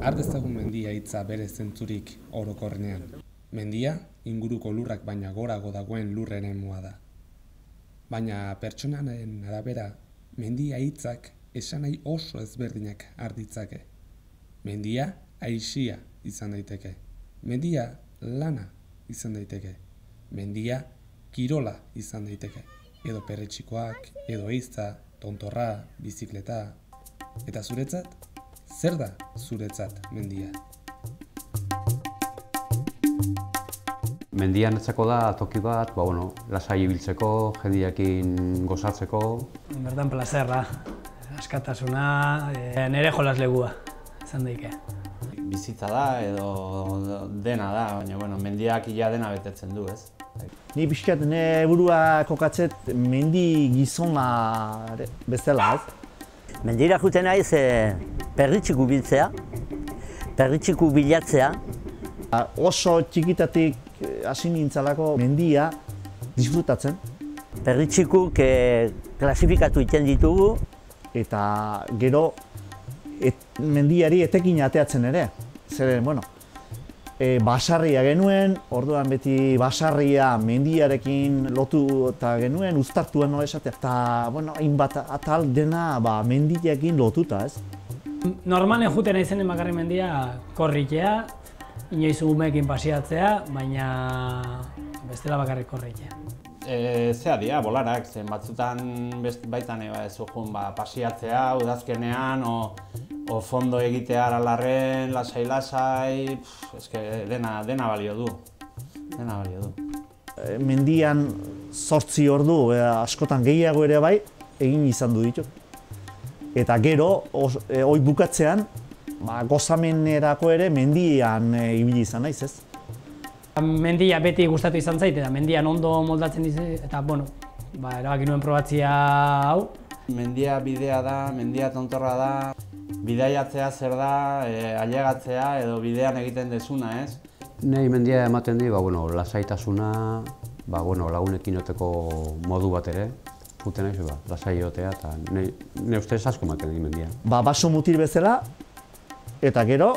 Har dezagun mendia hitza bere zentzurik orokorrenean. Mendia, inguruko lurrak baina gorago dagoen lurren eremua da. Baina pertsonaren arabera, mendia hitzak esanahi oso ezberdinak har ditzake. Mendia, aisia izan daiteke. Mendia, lana izan daiteke. Mendia, kirola izan daiteke. Edo perretxikoak, edo eizta, tontorra, bizikleta. Eta zuretzat? Zer da zuretzat mendia? Mendia netzako da toki bat, lasai ibiltzeko, jendeekin gozatzeko. Bertan plazerra, askatasuna, nire jolaslegua, izan daike. Bizitza da edo dena da, baina mendiak ia dena betetzen du, ez? Ni pixkat nire burua kokatzet mendi gizona bezala, ez? Mendira juten naiz perritxiku biltzea, perritxiku bilatzea. Oso txikitatik hasi nintzalako mendia disfrutatzen. Perritxikuk klasifikatu egiten ditugu. Eta gero mendiari etekin ateatzen ere. Zer, basarria genuen, orduan beti basarria mendiarekin lotu eta genuen, uztartuen nola esatea. Eta, hainbat atal dena mendiarekin lotuta, ez? Normalen juten naizenen bakarri mendia korritea, inoiz umeekin pasiatzea, baina bestela bakarrik korritea. Zea dira, bolarak, zen batzutan baitan ez jun pasiatzea, udazkenean, o fondo egitea aralarren, lasai-lasai, dena balio du. Dena balio du. Mendian 8 ordu, askotan gehiago ere bai, egin izan du ditu. Eta gero, hoi bukatzean, gozamenerako ere mendian ibili izan naiz, ez? Mendia beti gustatu izan zait, eta mendian ondo moldatzen dizu, eta erabaki nuen probatzia hau. Mendia bidea da, mendia tontorra da, bidaiatzea zer da, ailegatzea edo bidean egiten dezuna, ez? Nei mendia ematen di, lasaitasuna, lagunekin joteko modu bat ere, juten naiz, lasai jotea, eta ne ustez asko ematen di mendia. Baso mutil bezala, eta gero,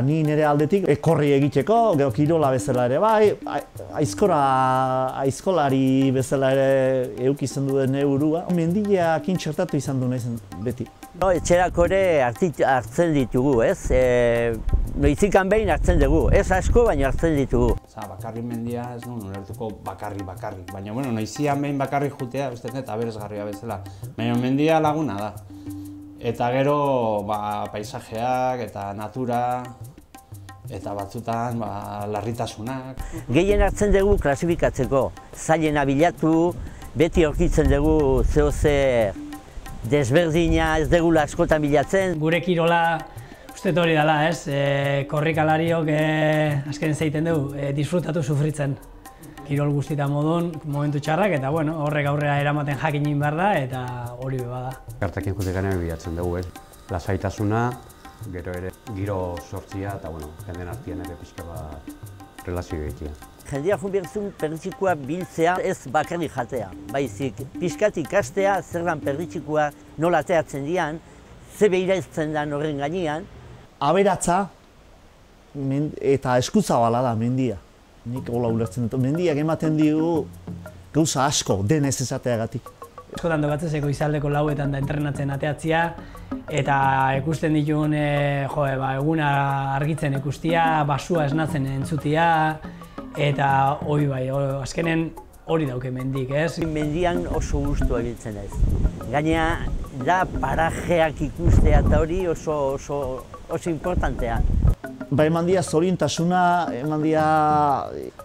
ni nire aldetik korri egiteko, gero kirola bezala ere bai, aizkolari bezala ere eukizan duen burua. Mendiakin txertatu izan du naizen beti. Etxerako ere hartzen ditugu, ez? Noizikan behin hartzen dugu, ez asko, baina hartzen ditugu. Bakarri mendia ez nuen ulertuko bakarri, baina noizian behin bakarri jutea, uste dut aberasgarria bezala. Baina mendia laguna da. Eta gero paisajeak eta natura, eta batzutan larritasunak. Gehien hartzen dugu klasifikatzeko, zailena bilatu, beti aurkitzen dugu zehozer desberdina ez dugula askotan bilatzen. Gure kirola uste hori dela, ez? Korrikalariok azken zeiten dugu, disfrutatu sufritzen. Kirol guztita modun, momentu txarrak, eta horrek aurrera eramaten jakinin behar da, eta hori beba da. Kartekin jutekan bilatzen dugu, ez? Lasaitasuna, gero ere giro sortzia, eta jenden artean ere pixka bat relazio egitea. Jendea jun behar perritxikoa biltzea ez bakarrik jatea. Baizik, pixkat ikastea zerran perritxikoa nola ateatzen dian, ze behirazten da horren gainean. Aberatza eta eskuzabala da mendia. Nik hola ulertzen dut. Mendiak ematen digu gauza asko, denez esateagatik. Eskotan dokatzezeko izaldeko lauetan da entrenatzen ateatzia, eta ikusten ditugun eguna argitzen ikustia, basua esnatzen entzutia, eta hori azkenen hori dauke mendik, ez? Mendian oso gustua biltzen naiz. Gainera, da parajeak ikustea eta hori oso importantea. Eman dia zoriontasuna, eman dia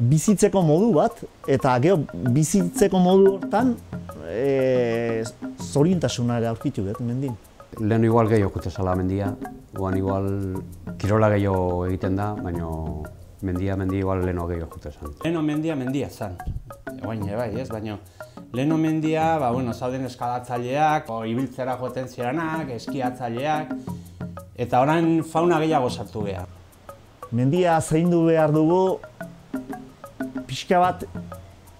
bizitzeko modu bat, eta gero bizitzeko modu hortan zoriontasuna ere aurkitu dut mendin. Lehen igual gehiago kutezala mendia, igual kirola gehiago egiten da, baina mendia igual leheno gehiago kutezan. Leheno mendia zan, egoin bai ez, baina leheno mendia, zauden eskalatzaileak, ibiltzera joaten ziranak, eskiatzaileak, eta orain fauna gehiago sartu behar. Mendia zaindu behar dugu, pixka bat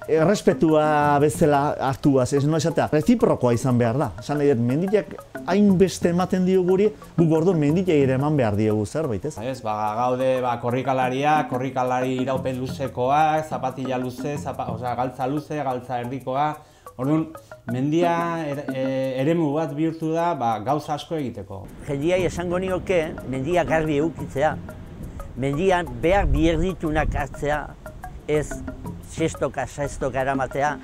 errespetua bezala hartuaz, ez no esatea, reziprokoa izan behar da. Esan nahi dut, mendiak hainbeste ematen dio guri, guk orduan mendiei ere eman behar diogu zerbait, ez? Ez, gaude korrikalari iraupen luzekoak, zapatila luze, galtza luze, galtza erdikoa. Orduan, mendia eremu bat bihurtu da gauza asko egiteko. Jendiai esango nioke mendia garbi eukitzea. Mendian behar bierditunak hartzea, ez sestoka eramatea.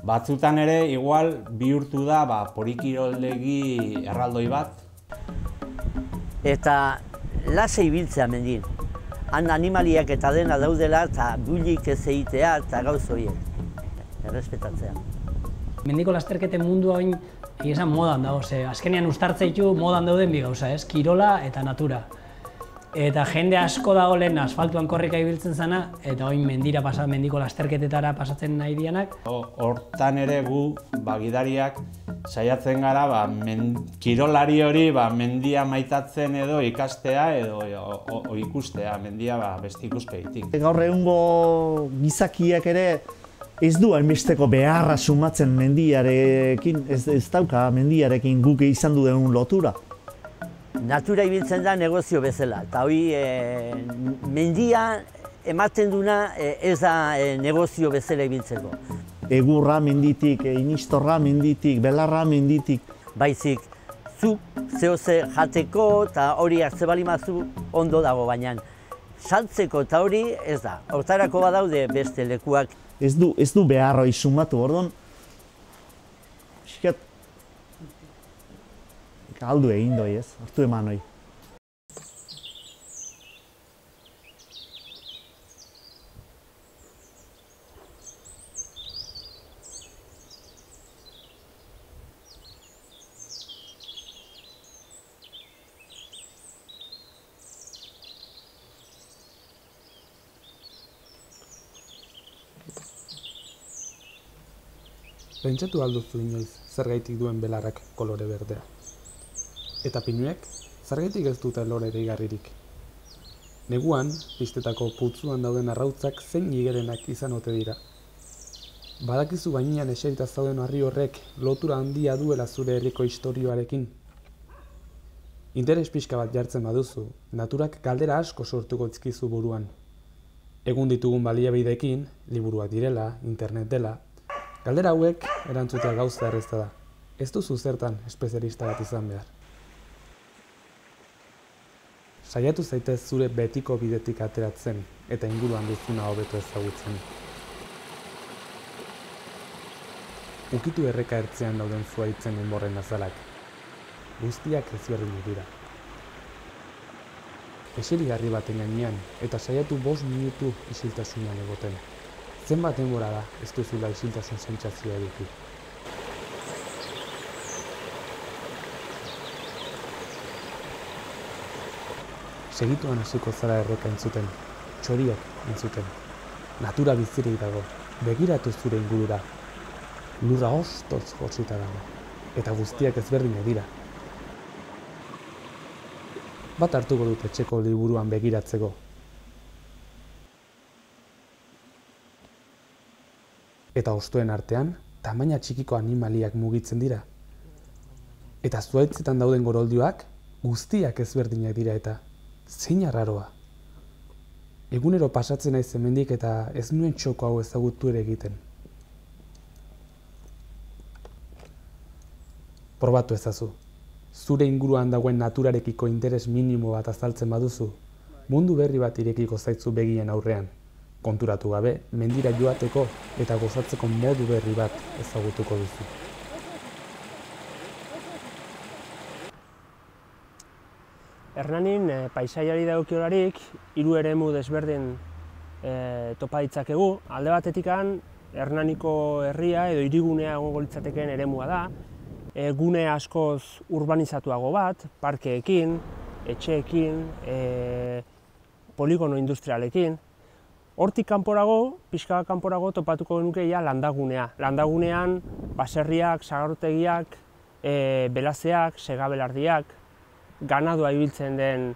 Batzutan ere, igual bihurtu da porikiroldegi erraldoi bat. Eta lasai ibiltzea mendin. Han animaliak eta dena daudela eta bulik ez egitea eta gauz horiek. Errespetatzea. Mendiko lasterketen mundua oin esan modan dago, azkenean uztartzeitu modan dauden bi gauza, ez? Kirola eta natura. Eta jende asko dago lehen asfaltuan korrika ibiltzen zana, eta oin mendiko lasterketetara pasatzen nahi dianak. Hortan ere gu, gidariak, saiatzen gara, kirolari hori mendia maitatzen edo ikastea edo ikustea, mendia beste ikuspegitik. Gaur egungo gizakiak ere ez du hainbesteko beharra sumatzen mendiarekin, ez dauka mendiarekin guk izan duen lotura. Natura ibiltzen da negozio bezala, eta hori mendia ematen duna ez da negozio bezala ibiltzeko. Egurra menditik, inistorra menditik, belarra menditik. Baizik, zu zehoze jateko eta hori hartze bali mazu ondo dago, baina saltzeko eta hori ez da. Hortarako badaude beste lekuak. Ez du beharroi sumatu, orduan, pixkat, galdu egin doi ez, hartu eman hoi. Pentsatu alduzu inoiz zergaitik duen belarrak kolore berdea. Eta pinuek zergaitik ez dute lore deigarririk. Neguan, pistetako putzuan dauden arrautzak zein igerenak izan ote dira. Badakizu gainean eserita zauden harri horrek lotura handia duela zure herriko istorioarekin. Interes pixka bat jartzen baduzu, naturak galdera asko sortuko dizkizu buruan. Egun ditugun baliabideekin, liburuak direla, internet dela, galdera hauek erantzutea gauza errezta da. Ez duzu zertan espezialista bat izan behar. Saiatu zaitez zure betiko bidetik ateratzen eta inguruan duzuna hobeto ezagutzen. Ukitu erreka ertzean dauden zuhaitzen enborren azalak. Guztiak ezberdinak dira. Eserigarri baten gainean eta saiatu 5 minutu isiltasunean egoten. Zenbat denbora da ez duzula isiltasun sentsazioa eduki. Segituan hasiko zara erreka entzuten, txoriak entzuten. Natura bizirik dago, begiratu zure ingurura. Lurra ostotz hotzita dago, eta guztiak ezberdinak dira. Bat hartuko dut etxeko liburuan begiratzeko. Eta hostoen artean, tamaina txikiko animaliak mugitzen dira. Eta zuhaitzetan dauden goroldioak, guztiak ezberdinak dira eta zein arraroa. Egunero pasatzen naiz hemendik eta ez nuen txoko hau ezagutu ere egiten. Probatu ezazu. Zure inguruan dagoen naturarekiko interes minimo bat azaltzen baduzu, mundu berri bat irekiko zaitzu begien aurrean. Konturatu gabe, mendira joateko eta gozatzeko modu berri bat ezagutuko duzu. Hernanin paisaiari dagokiolarik 3 eremu desberdin topa ditzakegu. Alde batetikan Hernaniko herria edo hirigunea egongo litzatekeen eremua da. Gune askoz urbanizatuago bat, parkeekin, etxeekin, poligono industrialekin. Hortik kanporago, pixka kanporago topatuko genuke landagunea. Landagunean baserriak, sagardotegiak, belazeak, segabelardiak, ganadua ibiltzen den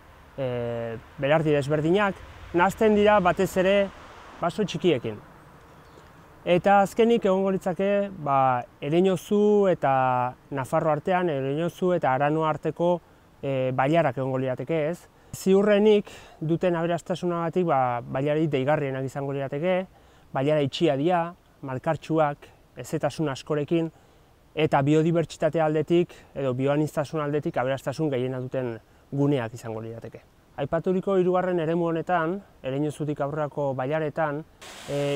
belardi desberdinak, nahazten dira batez ere baso txikiekin. Eta azkenik egongo litzake Ereñozu eta Nafarro artean, Ereñozu eta Arano arteko bailarak egongo lirateke, ez? Ziurrenik duten aberastasunagatik bailari deigarrienak izango lirateke, bailara itxia dira, malkartsuak, hezetasun askorekin, eta biodibertsitate aldetik edo bioaniztasun aldetik aberastasun gehiena duten guneak izango lirateke. Aipaturiko hirugarren eremu honetan, Ereñozutik aurrerako bailaretan,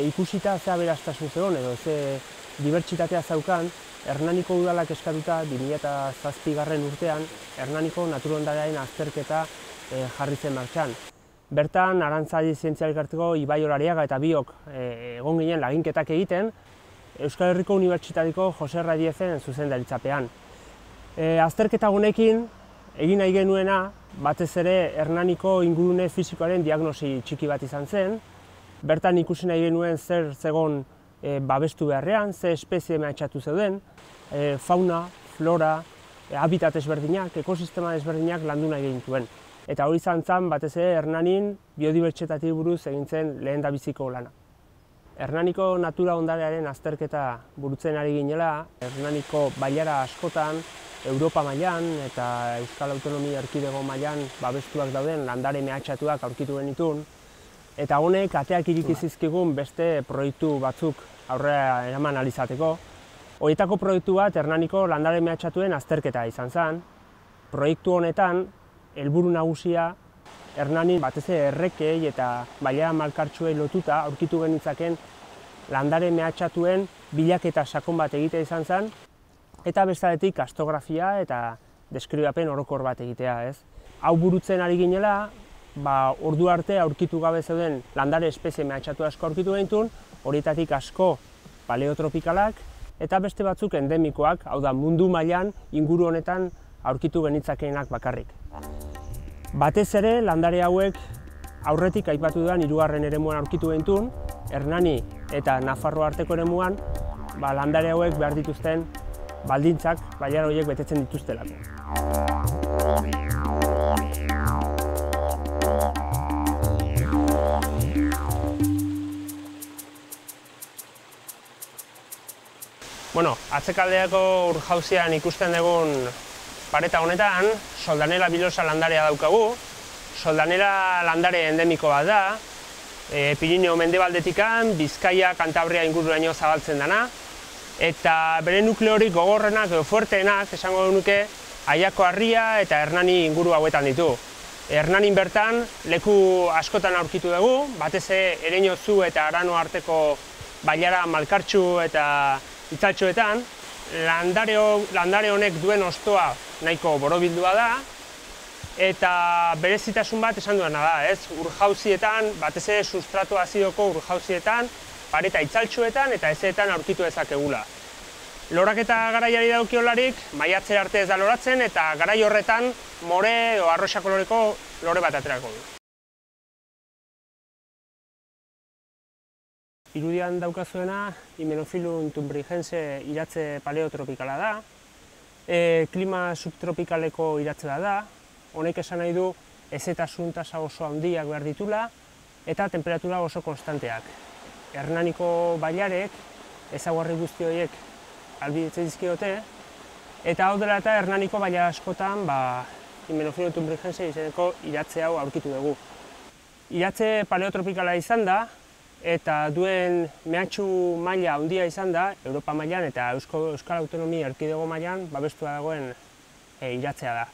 ikusita ze aberastasun zegoen edo ze dibertsitatea zeukan, Hernaniko udalak eskatuta 2007 urtean Hernaniko naturondarea azterketa jarri zen martxan. Bertan, Arantzadi Zientzia Elkarteko Ibai Olariaga eta biok egon ginen laginketak egiten, Euskal Herriko Unibertsitateko Jose Radiezen zuzendaritzapean. Azterketa honekin egin nahi genuena, batez ere Hernaniko ingurune fisikoaren diagnosi txiki bat izan zen. Bertan ikusi nahi genuen zer zegon babestu beharrean, ze espezie mehatxatu zeuden, fauna, flora, habitat ezberdinak, ekosistema ezberdinak landu nahi genituen. Eta hori izan zen, batez ere Hernanin biodibertsitateari buruz egin zen lehendabiziko lana. Hernaniko natura ondarearen azterketa burutzen ari ginela, Hernaniko bailara askotan, Europa mailan eta Euskal Autonomia Erkidego mailan babestuak dauden landare mehatxatuak aurkitu genituen, eta honek ateak ireki zizkigun beste proiektu batzuk aurrera eraman ahal izateko. Horietako proiektu bat Hernaniko landare mehatxatuen azterketa izan zen. Proiektu honetan, helburu nagusia Hernanin batez ere errekei eta bailara malkartsuei lotuta aurkitu genitzaken landare mehatxatuen bilaketa sakon bat egitea izan zen, eta bestaletik kartografia eta deskribapen orokor bat egitea, ez? Hau burutzen ari ginela, ordu arte aurkitu gabe zeuden landare espezie mehatxatu asko aurkitu genituen, horietatik asko paleotropikalak eta beste batzuk endemikoak, hau da mundu mailan inguru honetan aurkitu genitzakeenak bakarrik. Batez ere, landare hauek aurretik aipatu dudan hirugarren eremuan aurkitu genituen, Hernani eta Nafarro arteko eremuan, landare hauek behar dituzten baldintzak bailara horiek betetzen dituztelako. Atzekaldeako Urjauzian ikusten dugun pareta honetan, Soldanera bilosa landarea daukagu. Soldanera landare endemiko bat da, Pirineo mendebaldetikan, Bizkaia, Kantabria ingururaino zabaltzen dana, eta bere nukleorik gogorrenak edo fuerteenak, esango nuke, Aiako Harria eta Hernani inguru hauetan ditu. Hernanin bertan leku askotan aurkitu dugu, batez ere Ereñozu eta Arano arteko bailara malkartsu eta itzaltxoetan. Landare honek duen hostoa nahiko borobildua da, eta berezitasun bat esan duena da, ez? Urjauzietan, batez ere sustrato azidoko urjauzietan, pareta itzaltxoetan eta ezeetan aurkitu dezakegula. Loraketa garaiari daukiolarik, maiatzera arte ez da loratzen, eta garai horretan more edo arroxa koloreko lore bat aterako du. Irudian daukazuena, Hymenophyllum tumbrigense iratze paleotropikala da, klima subtropikaleko iratze da, honek esan nahi du hezetasun tasa oso handiak behar ditula eta temperatura oso konstanteak. Hernaniko bailarek ezaugarri guzti horiek ahalbidetzen dizkiote, eta hau dela eta Hernaniko bailara askotan Hymenophyllum tumbrigense izeneko iratze hau aurkitu dugu. Iratze paleotropikala izan da, eta duen mehatxu maila handia izan da, Europa mailan eta Euskal Autonomia Erkidego mailan babestua dagoen iratzea da.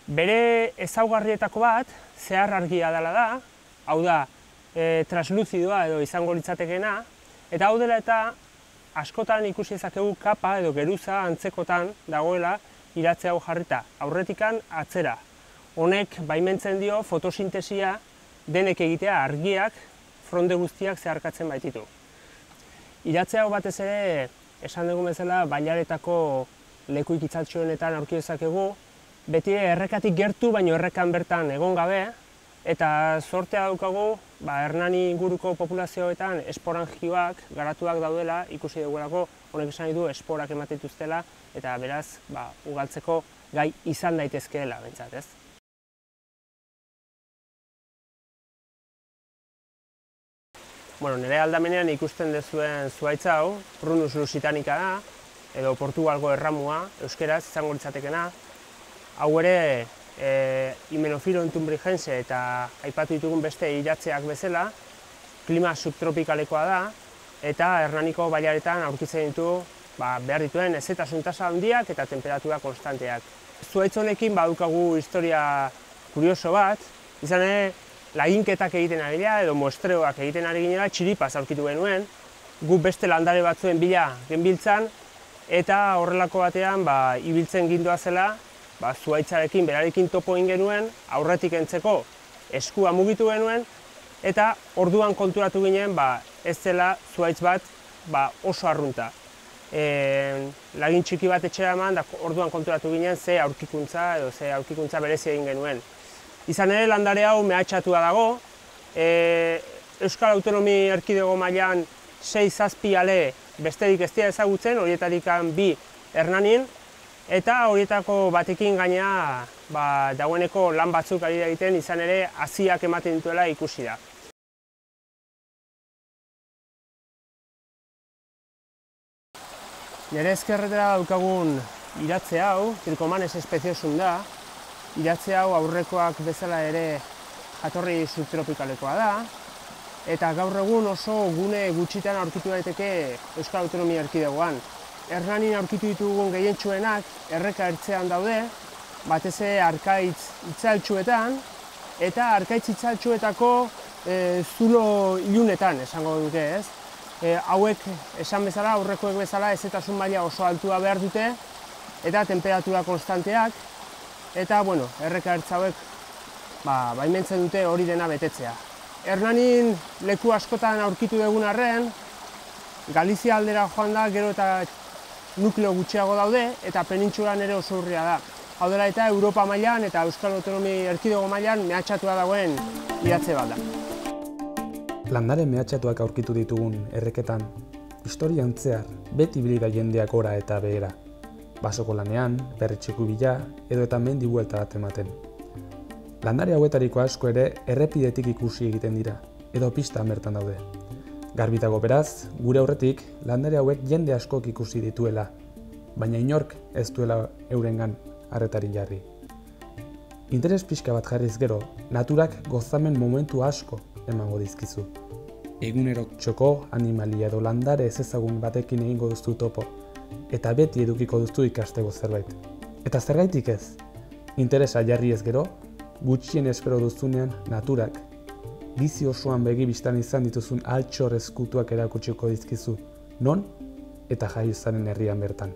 Bere ezaugarrietako bat, zehar argia dela da, hau da, transluzidoa edo izango litzatekeena, eta hau dela eta askotan ikusi dezakegu kapa edo geruza antzekotan dagoela iratze hau jarrita, aurretikan atzera. Honek baimentzen dio fotosintesia denek egitea argiak, fronte guztiak zeharkatzen baititu. Iratze hau batez ere, esan dugun bezala, bailaretako leku itzaltxoenetan aurki dezakegu, beti errekatik gertu, baino errekan bertan egon gabe, eta zortea daukagu, Hernani inguruko populazioetan esporangioak, garatuak daudela, ikusi dugulako, honek esan nahi du esporak ematen dituztela, eta beraz, ugaltzeko gai izan daitezkeela, behintzat, ez? nire aldamenean ikusten dezuen zuhaitz hau, Prunus lusitanica da, edo Portugalgo erramua, euskeraz izango litzatekena. Hau ere, Hymenophyllum tumbrigense eta aipatu ditugun beste iratzeak bezala, klima subtropikalekoa da, eta Hernaniko bailaretan aurkitzen ditu behar dituen hezetasun tasa handiak eta temperatura konstanteak. Zuhaitz honekin badukagu historia kurioso bat, izan ere, laginketak egiten ari dira edo muestreoak egiten ari ginela txiripaz aurkitu genuen, gu beste landare batzuen bila genbiltzan, eta horrelako batean ibiltzen gindua zela, zuhaitzarekin berarekin topo egin genuen, aurretik entzeko eskua mugitu genuen, eta orduan konturatu ginen ez zela zuhaitz bat oso arrunta. Lagin txiki bat etxera eman, orduan konturatu ginen ze aurkikuntza berezi egin genuen. Izan ere, landare hau mehatxatua dago, Euskal Autonomi Erkidego mailan 6-7 ale besterik ez dira ezagutzen, horietarik 2 Hernanin, eta horietako batekin gainea dagoeneko lan batzuk ari egiten, izan ere haziak ematen dituela ikusi da. Nire ezkerretera daukagun iratze hau, Trichomanes speciosum da. Iratze hau aurrekoak bezala ere jatorri subtropikalekoa da, eta gaur egun oso gune gutxitan aurkitu daiteke Euskal Autonomia Erkidegoan. Hernanin aurkitu ditugun gehientsuenak erreka ertzean daude, batez ere harkaitz itzaltsuetan, eta harkaitz itzaltsuetako zulo ilunetan esango dute, ez? Hauek esan bezala, aurrekoek bezala, hezetasun maila oso altua behar dute, eta temperatura konstanteak, eta, erreka ertz hauek baimentzen dute hori dena betetzea. Hernanin leku askotan aurkitu dugun arren, Galizia aldera joan da, gero eta nukleo gutxiago daude, eta penintsulan ere oso urria da. Hau dela eta Europa mailan eta Euskal Autonomi Erkidego mailan mehatxatua dagoen idatze bat da. Landare mehatxatuak aurkitu ditugun erreketan, historian zehar beti ibili da jendeak gora eta behera. Basoko lanean, berritxeku bila, edo eta mendi buelta bat ematen. Landare hauetariko asko ere errepidetik ikusi egiten dira, edo pista bertan daude. Garbitago beraz, gure aurretik, landare hauek jende askok ikusi dituela, baina inork ez duela eurengan arretari jarri. Interes pixka bat jarriz gero, naturak gozamen momentu asko emango dizkizu. Egunerok txoko, animalia edo landare ez ezagun batekin egingo duztu topo, eta beti edukiko duztu ikasteko zerbait. Eta zergaitik ez? Interesa jarri ez gero, gutxien espero duzunean naturak, bizi osoan begi bistan izan dituzun altxor ezkutuak erakutsiko dizkizu, non eta jaio zaren herrian bertan.